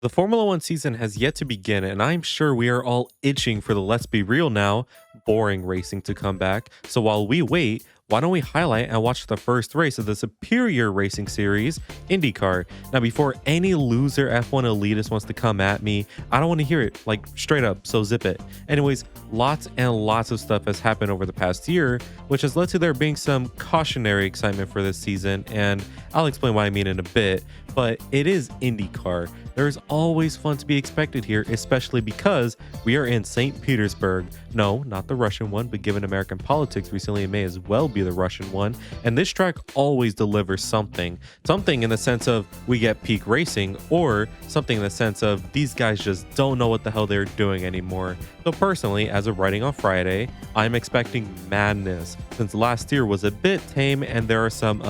The Formula One season has yet to begin, and I'm sure we are all itching for the let's be real now, boring racing to come back. So while we wait, why don't we highlight and watch the first race of the superior racing series, Indycar? Now, before any loser F1 elitist wants to come at me, I don't want to hear it, like straight up, so zip it. Anyways, lots and lots of stuff has happened over the past year, which has led to there being some cautionary excitement for this season, and I'll explain what I mean in a bit. But it is IndyCar. There's always fun to be expected here, especially because we are in St. Petersburg. No, not the Russian one, but given American politics recently, it may as well be the Russian one. And this track always delivers something. Something in the sense of we get peak racing, or something in the sense of these guys just don't know what the hell they're doing anymore. So personally, as of writing on Friday, I'm expecting madness, since last year was a bit tame and there are some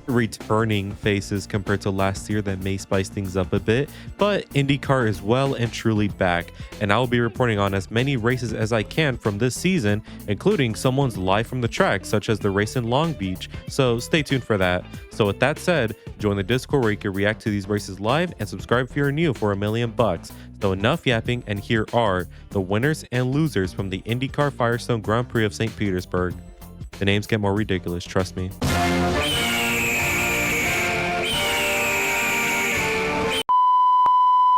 returning faces compared to last year that may spice things up a bit, but IndyCar is well and truly back, and I will be reporting on as many races as I can from this season, including someone's live from the track, such as the race in Long Beach, so stay tuned for that. So with that said, join the Discord where you can react to these races live, and subscribe if you're new for $1,000,000. So enough yapping, and here are the winners and losers from the IndyCar Firestone Grand Prix of St. Petersburg. The names get more ridiculous, trust me.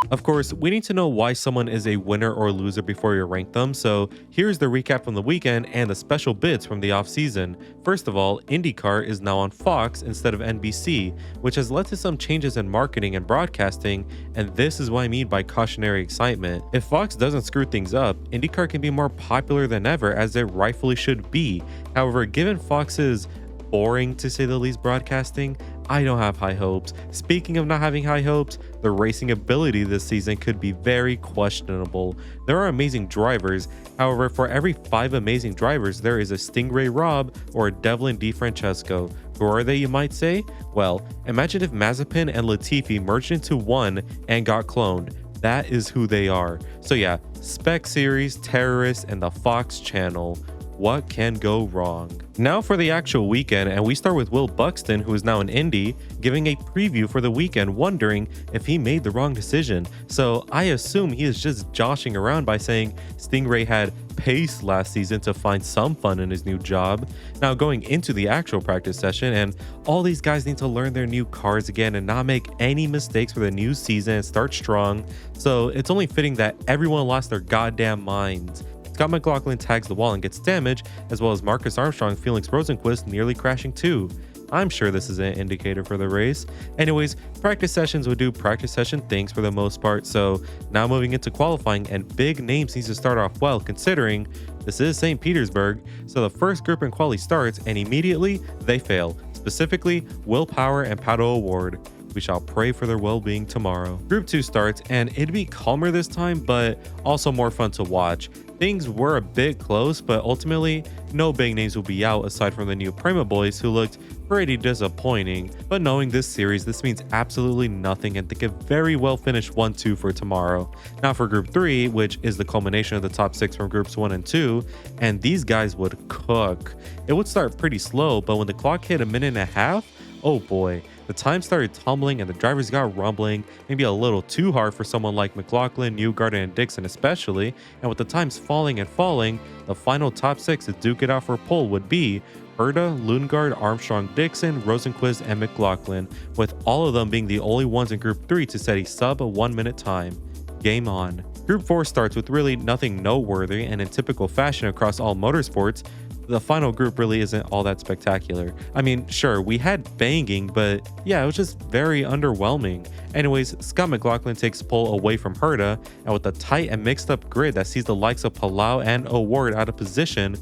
Of course, we need to know why someone is a winner or loser before you rank them, so here's the recap from the weekend and the special bits from the off-season. First of all, IndyCar is now on Fox instead of NBC, which has led to some changes in marketing and broadcasting, and this is what I mean by cautionary excitement. If Fox doesn't screw things up, IndyCar can be more popular than ever, as it rightfully should be. However, given Fox's boring to say the least broadcasting, I don't have high hopes. Speaking of not having high hopes, the racing ability this season could be very questionable. There are amazing drivers, however, for every 5 amazing drivers, there is a Stingray Robb or a Devlin DeFrancesco. Who are they, you might say? Well, imagine if Mazepin and Latifi merged into one and got cloned. That is who they are. So yeah, Spec Series, Terrorists, and the Fox channel. What can go wrong? Now for the actual weekend, and we start with Will Buxton, who is now in Indy, giving a preview for the weekend, wondering if he made the wrong decision. So I assume he is just joshing around by saying Stingray had pace last season to find some fun in his new job. Now going into the actual practice session, and all these guys need to learn their new cars again and not make any mistakes for the new season and start strong. So it's only fitting that everyone lost their goddamn minds. Scott McLaughlin tags the wall and gets damaged, as well as Marcus Armstrong, Felix Rosenqvist nearly crashing too. I'm sure this is an indicator for the race. Anyways, practice sessions would do practice session things for the most part, so now moving into qualifying, and big names needs to start off well considering this is St. Petersburg. So the first group in quali starts and immediately they fail, specifically Will Power and Pato O'Ward. We shall pray for their well-being tomorrow. Group 2 starts, and it'd be calmer this time, but also more fun to watch. Things were a bit close, but ultimately, no big names will be out aside from the new Prima boys who looked pretty disappointing. But knowing this series, this means absolutely nothing, and they could very well finish 1-2 for tomorrow. Now for Group 3, which is the culmination of the top 6 from Groups 1 and 2, and these guys would cook. It would start pretty slow, but when the clock hit a minute and a half, oh boy, the time started tumbling and the drivers got rumbling, maybe a little too hard for someone like McLaughlin, Newgarden, and Dixon especially, and with the times falling and falling, the final top 6 to duke it out for pole would be Herta, Lundgaard, Armstrong, Dixon, Rosenqvist, and McLaughlin, with all of them being the only ones in Group 3 to set a sub 1 minute time. Game on. Group 4 starts with really nothing noteworthy, and in typical fashion across all motorsports, the final group really isn't all that spectacular. I mean, sure, we had banging, but yeah, it was just very underwhelming. Anyways, Scott McLaughlin takes pole away from Herta, and with a tight and mixed up grid that sees the likes of Palau and O'Ward out of position,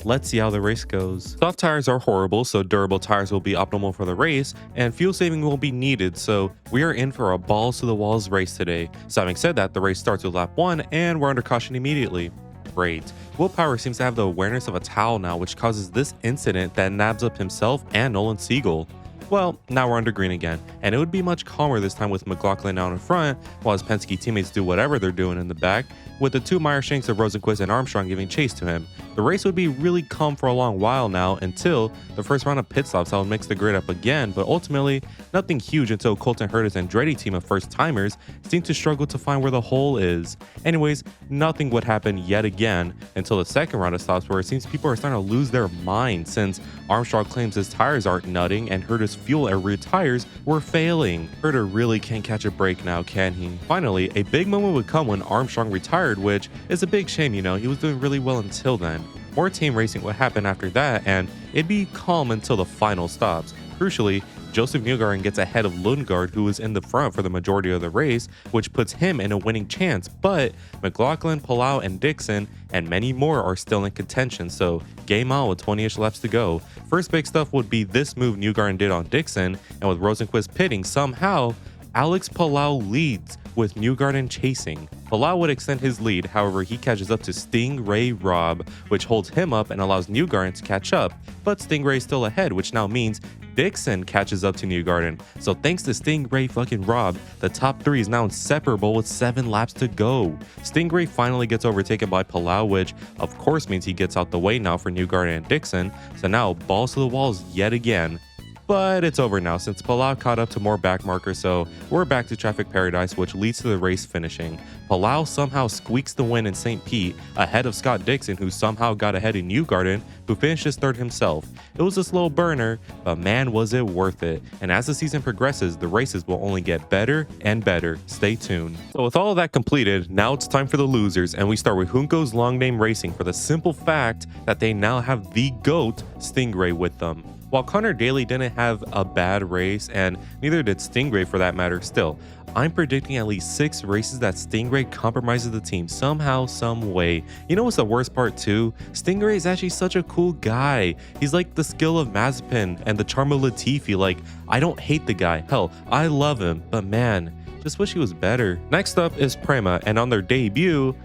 let's see how the race goes. Soft tires are horrible, so durable tires will be optimal for the race, and fuel saving will be needed, so we are in for a balls to the walls race today. So having said that, the race starts with lap 1, and we're under caution immediately. Great. Will Power seems to have the awareness of a towel now, which causes this incident that nabs up himself and Nolan Siegel. Well, now we're under green again, and it would be much calmer this time with McLaughlin out in front, while his Penske teammates do whatever they're doing in the back, with the two Meyershanks of Rosenquist and Armstrong giving chase to him. The race would be really calm for a long while now until the first round of pit stops that would mix the grid up again, but ultimately nothing huge until Colton Herta's Andretti team of first-timers seemed to struggle to find where the hole is. Anyways, nothing would happen yet again until the second round of stops, where it seems people are starting to lose their mind since Armstrong claims his tires aren't nutting and Herta's fuel and rear tires were failing. Herta really can't catch a break now, can he? Finally, a big moment would come when Armstrong retired, which is a big shame, he was doing really well until then. More team racing would happen after that, and it'd be calm until the final stops. Crucially, Joseph Newgarden gets ahead of Lundgaard, who was in the front for the majority of the race, which puts him in a winning chance, but McLaughlin, Palau, and Dixon, and many more are still in contention, so game on with 20-ish laps to go. First big stuff would be this move Newgarden did on Dixon, and with Rosenquist pitting, somehow Alex Palau leads with Newgarden chasing. Palau would extend his lead, however he catches up to Stingray Robb, which holds him up and allows Newgarden to catch up, but Stingray is still ahead, which now means Dixon catches up to Newgarden. So thanks to Stingray fucking Robb, the top three is now inseparable with 7 laps to go. Stingray finally gets overtaken by Palau, which of course means he gets out the way now for Newgarden and Dixon, so now balls to the walls yet again. But it's over now since Palau caught up to more back markers, so we're back to traffic paradise, which leads to the race finishing. Palau somehow squeaks the win in St. Pete ahead of Scott Dixon, who somehow got ahead of Newgarden, who finished his third himself. It was a slow burner, but man was it worth it. And as the season progresses, the races will only get better and better. Stay tuned. So with all of that completed, now it's time for the losers, and we start with Junko's Long Name Racing for the simple fact that they now have the GOAT Stingray with them. While Connor Daly didn't have a bad race, and neither did Stingray for that matter, still, I'm predicting at least 6 races that Stingray compromises the team somehow, some way. You know what's the worst part too? Stingray is actually such a cool guy. He's like the skill of Mazepin and the charm of Latifi. Like, I don't hate the guy. Hell, I love him, but man, just wish he was better. Next up is Prema, and on their debut,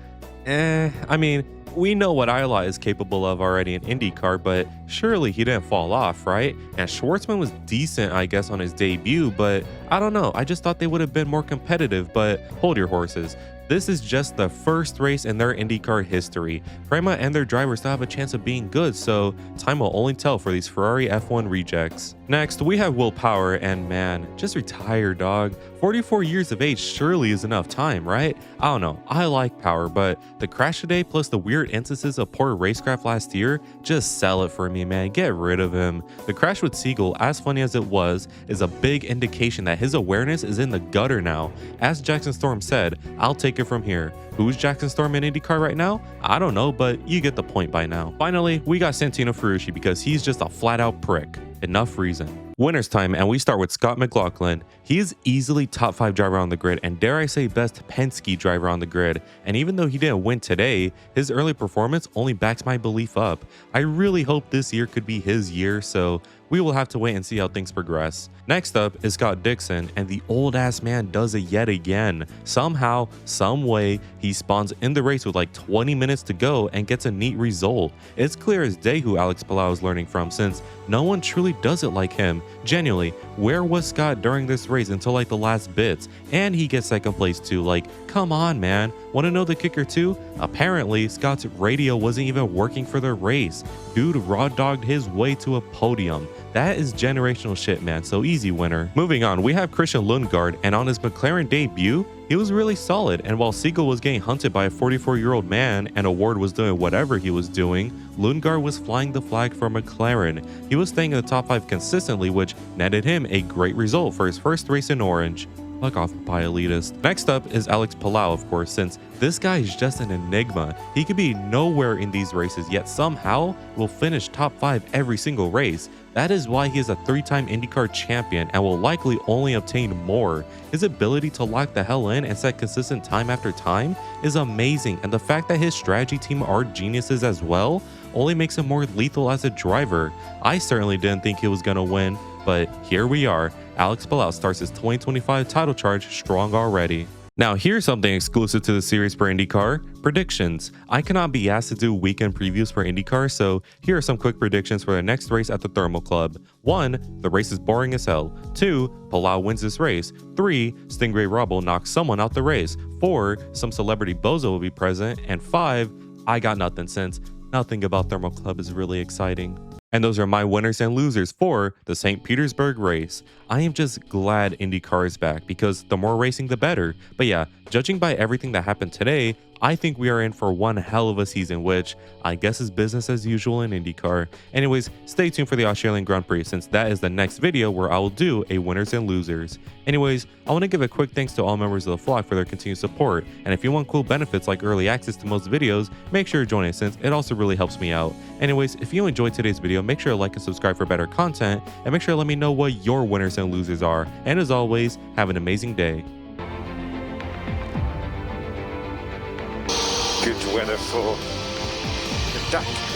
we know what Isla is capable of already in Indycar, but surely he didn't fall off, right? And Schwartzman was decent, I guess, on his debut, but I don't know. I just thought they would have been more competitive, but hold your horses. This is just the first race in their IndyCar history. Prema and their drivers still have a chance of being good, so time will only tell for these Ferrari F1 rejects. Next, we have Will Power, and man, just retire, dog. 44 years of age surely is enough time, right? I don't know, I like Power, but the crash today plus the weird instances of poor racecraft last year, just sell it for me, man, get rid of him. The crash with Siegel, as funny as it was, is a big indication that his awareness is in the gutter now. As Jackson Storm said, I'll take it from here. Who's Jackson Storm in IndyCar right now? I don't know, but you get the point by now. Finally, we got Santino Ferrucci because he's just a flat-out prick. Enough reason. Winner's time, and we start with Scott McLaughlin. He is easily top 5 driver on the grid, and dare I say best Penske driver on the grid. And even though he didn't win today, his early performance only backs my belief up. I really hope this year could be his year, so we will have to wait and see how things progress. Next up is Scott Dixon, and the old ass man does it yet again. Somehow, some way, he spawns in the race with like 20 minutes to go and gets a neat result. It's clear as day who Alex Palau is learning from, since no one truly does it like him. Genuinely, where was Scott during this race until like the last bits? And he gets second place too. Like, come on, man. Want to know the kicker too? Apparently, Scott's radio wasn't even working for the race. Dude raw dogged his way to a podium. That is generational shit, man, so easy winner. Moving on, we have Christian Lundgaard, and on his McLaren debut, he was really solid, and while Siegel was getting hunted by a 44-year-old man and Ward was doing whatever he was doing, Lundgaard was flying the flag for McLaren. He was staying in the top 5 consistently, which netted him a great result for his first race in Orange. Fuck off, pie elitist. Next up is Alex Palau, of course, since this guy is just an enigma. He could be nowhere in these races, yet somehow will finish top 5 every single race. That is why he is a 3-time IndyCar champion and will likely only obtain more. His ability to lock the hell in and set consistent time after time is amazing, and the fact that his strategy team are geniuses as well only makes him more lethal as a driver. I certainly didn't think he was gonna win, but here we are. Alex Palau starts his 2025 title charge strong already. Now here's something exclusive to the series for IndyCar, predictions. I cannot be asked to do weekend previews for IndyCar, so here are some quick predictions for the next race at the Thermal Club. 1. The race is boring as hell. 2. Palau wins this race. 3. Stingray Rubble knocks someone out the race. 4. Some celebrity bozo will be present. And 5. I got nothing, since nothing about Thermal Club is really exciting. And those are my winners and losers for the St. Petersburg race. I am just glad IndyCar is back, because the more racing the better. But yeah, judging by everything that happened today, I think we are in for one hell of a season, which I guess is business as usual in IndyCar. Anyways, stay tuned for the Australian Grand Prix, since that is the next video where I will do a winners and losers. Anyways, I want to give a quick thanks to all members of the flock for their continued support, and if you want cool benefits like early access to most videos, make sure to join it, since it also really helps me out. Anyways, if you enjoyed today's video, make sure to like and subscribe for better content, and make sure to let me know what your winners and losers are. And as always, have an amazing day. Good weather for the duck.